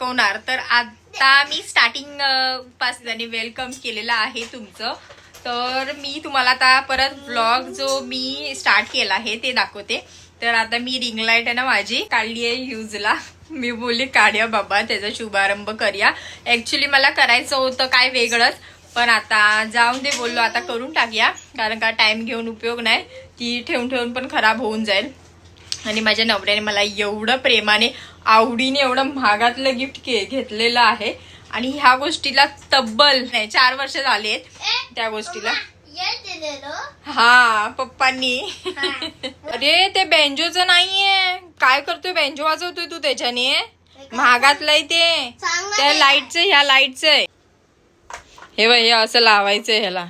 दाखवणार. तर आता मी स्टार्टिंग पासून वेलकम केलेलं आहे तुमचं. तर मी तुम्हाला आता परत ब्लॉग जो मी स्टार्ट केला आहे ते दाखवते. तर आता मी रिंग लाईट आहे ना माझी काढली आहे यूजला. मी बोलली काढूया बाबा, त्याचा शुभारंभ करूया. ऍक्च्युली मला करायचं होतं काय वेगळंच, पण आता जाऊन दे बोललो, आता करून टाकूया. कारण का टाइम घेऊन उपयोग नाही, ती ठेवून ठेवून पण खराब होऊन जाईल. आणि माझ्या नवऱ्याने मला एवढं प्रेमाने आवडीने एवढं महागातलं गिफ्ट घेतलेलं आहे. आणि ह्या गोष्टीला तब्बल 4 वर्ष झालेत त्या गोष्टीला. हा पप्पांनी. अरे ते बेंजोचं नाहीये, काय करतोय बेंजो वाजवतोय तू त्याच्याने? महागातलंय ते, त्या लाईटचं, ह्या लाईटचं. हे बघ, हे असं लावायचंय ह्याला,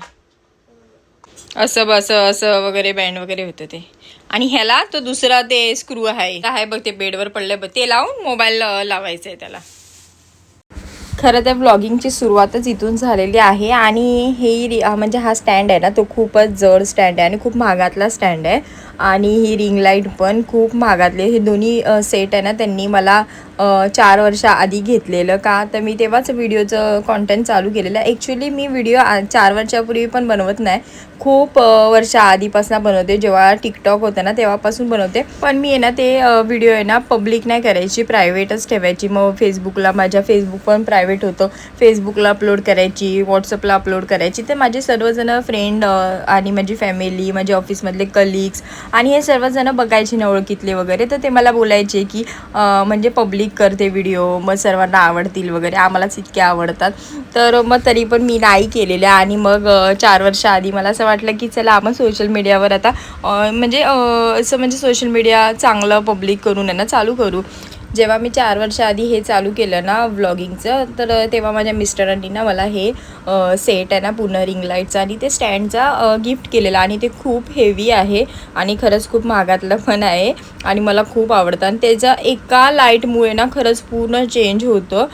असं बस असं वगैरे बँड वगैरे होतं ते. आणि ह्याला तो दुसरा ते स्क्रू आहे बघ, ते बेडवर पडलं बघ, ते लावून मोबाईल लावायचंय त्याला. खरं तर व्लॉगिंगची सुरुवातच इथून झालेली आहे. आणि हे म्हणजे हा स्टँड आहे ना, तो खूपच जड स्टँड आहे आणि खूप महागातला स्टँड आहे. आणि ही रिंग लाईट पण खूप महागातले. हे दोन्ही सेट आहे ना, त्यांनी मला 4 वर्ष आधी घेतलेलं. का तर मी तेव्हाच व्हिडिओचं कॉन्टेंट चालू केलेलं. ॲक्च्युली मी व्हिडिओ 4 वर्षापूर्वी पण बनवत नाही, खूप वर्ष आधीपासून बनवते. जेव्हा टिकटॉक होतं ना तेव्हापासून बनवते. पण मी आहे ना ते व्हिडिओ आहे ना पब्लिक नाही करायची, प्रायव्हेटच ठेवायची. मग फेसबुकला, माझ्या फेसबुक पण प्रायव्हेट होतं, फेसबुकला अपलोड करायची, व्हॉट्सअपला अपलोड करायची. तर माझे सर्वजण फ्रेंड आणि माझी फॅमिली, माझे ऑफिसमधले कलिग्स आणि हे सर्वजण बघायचे ना ओळखीतले वगैरे. तर ते मला बोलायचे की म्हणजे पब्लिक करते व्हिडिओ, मग सर्वांना आवडतील वगैरे, आम्हालाच इतके आवडतात. तर मग तरी पण मी नाही केलेल्या. आणि मग 4 वर्ष आधी मला असं वाटलं की चला आपण सोशल मीडियावर आता म्हणजे असं म्हणजे सोशल मीडिया चांगलं पब्लिक करून आहे ना चालू करू. जेव्हा मी 4 वर्ष आधी हे चालू केलं ना व्लॉगिंगचं, तर तेव्हा माझ्या मिस्टरांनी ना मला हे सेट आहे ना पूर्ण रिंग लाईटचा आणि ते स्टँडचा गिफ्ट केलेला. आणि ते खूप हेवी आहे आणि खरंच खूप महागातलं पण आहे आणि मला खूप आवडतं. आणि त्याच्या एका लाईटमुळे ना खरंच पूर्ण चेंज होतं.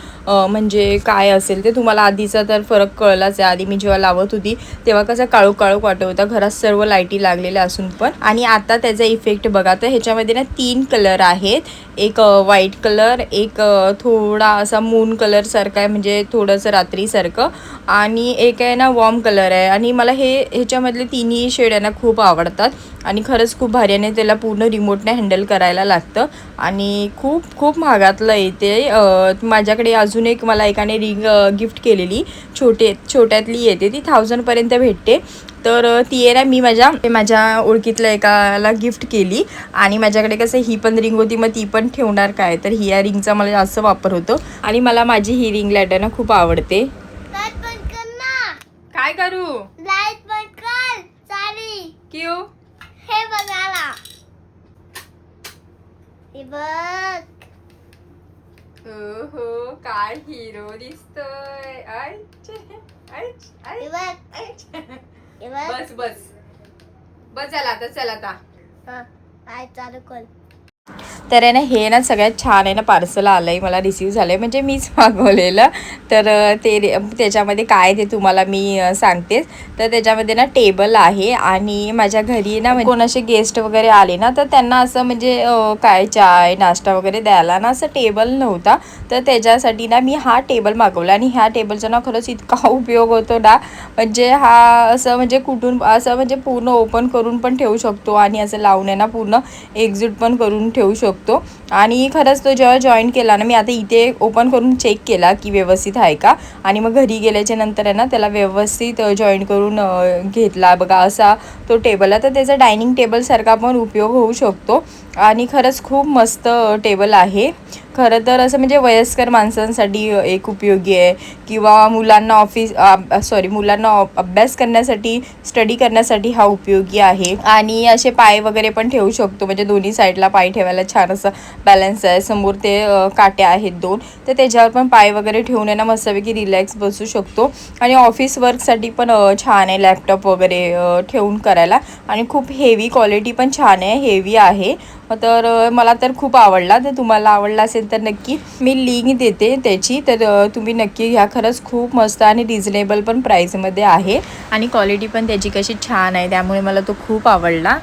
म्हणजे काय असेल ते तुम्हाला आधीचा तर फरक कळलाच आहे. आधी मी जेव्हा लावत होती तेव्हा कसं काळोख काळोख वाटत होता, घरात सर्व लाईटी लागलेल्या असून पण. आणि आता त्याचा इफेक्ट बघा, तर ह्याच्यामध्ये ना 3 कलर आहेत. एक व्हाईट कलर, एक थोडा असा मून कलर सारखा आहे, म्हणजे थोडंसं रात्रीसारखं, आणि एक आहे ना वॉर्म कलर आहे. आणि मला ह्याच्यामधले तिन्ही शेड आहे ना खूप आवडतात आणि खरंच खूप भारी. आणि त्याला पूर्ण रिमोटने हँडल करायला लागतं आणि खूप खूप महागातलं येते. माझ्याकडे अजून एक मला एकाने रिंग गिफ्ट केलेली, छोट्यातली येते, ती 1000पर्यंत भेटते. तर ती आहे ना मी माझ्या ओळखीतल्या एकाला गिफ्ट केली. आणि माझ्याकडे कसं ही पण रिंग होती, मग ती पण ठेवणार काय, तर ही या रिंगचा मला जास्त वापर होतो. आणि मला माझी ही रिंग लाईट आहे ना खूप आवडते. काय करू? लाईट बंद कर सारी. क्यों? हे बघायला. हे बघ. हो काय हिरो दिसतोय. बस बस बस झाला आता, चल आता चालू कर. तर आहे ना हे ना सगळ्यात छान आहे ना पार्सल आलं आहे, मला रिसीव झालं आहे, म्हणजे मीच मागवलेलं. तर त्याच्यामध्ये काय ते तुम्हाला मी सांगतेच. तर त्याच्यामध्ये ना टेबल आहे. आणि माझ्या घरी ना कोण असे गेस्ट वगैरे आले ना, तर त्यांना असं म्हणजे काय चाय नाश्ता वगैरे द्यायला ना असं टेबल नव्हता. तर त्याच्यासाठी ना मी हा टेबल मागवला. आणि ह्या टेबलचा ना खरंच इतका उपयोग होतो ना, म्हणजे हा असं म्हणजे कुठून असं म्हणजे पूर्ण ओपन करून पण ठेवू शकतो आणि असं लावून आहे ना पूर्ण एक्झिट पण करून ठेवू शकतो. आणि खरंच तो जेव्हा जॉईन केला ना, मी आता इथे ओपन करून चेक केला की व्यवस्थित आहे का. आणि मग घरी गेल्याच्या नंतर आहे ना त्याला व्यवस्थित जॉईन करून घेतला बघा, असा तो टेबल आहे. तर त्याचा डायनिंग टेबलसारखा पण उपयोग होऊ शकतो. आणि खरंच खूप मस्त टेबल आहे. खरं तर असं म्हणजे वयस्कर माणसांसाठी एक उपयोगी आहे, किंवा मुलांना अभ्यास करण्यासाठी, स्टडी करण्यासाठी हा उपयोगी आहे. आणि असे पाय वगैरे पण ठेवू शकतो, म्हणजे दोन्ही साईडला पाय ठेवायला छान असं बॅलन्स आहे. समोर ते काट्या आहेत 2, तर त्याच्यावर पण पाय वगैरे ठेवून आहे ना मस्तपैकी रिलॅक्स बसू शकतो. आणि ऑफिस वर्कसाठी पण छान आहे, लॅपटॉप वगैरे ठेवून करायला. आणि खूप हेवी क्वालिटी पण छान आहे, हेवी आहे. तर मला तर खूप आवडला. तर तुम्हाला आवडला असेल तर नक्की मी लिंक देते त्याची, तर तुम्ही नक्की घ्या. खरंच खूप मस्त आणि रिजनेबल पण प्राईसमध्ये आहे. आणि क्वालिटी पण त्याची कशी छान आहे, त्यामुळे मला तो खूप आवडला.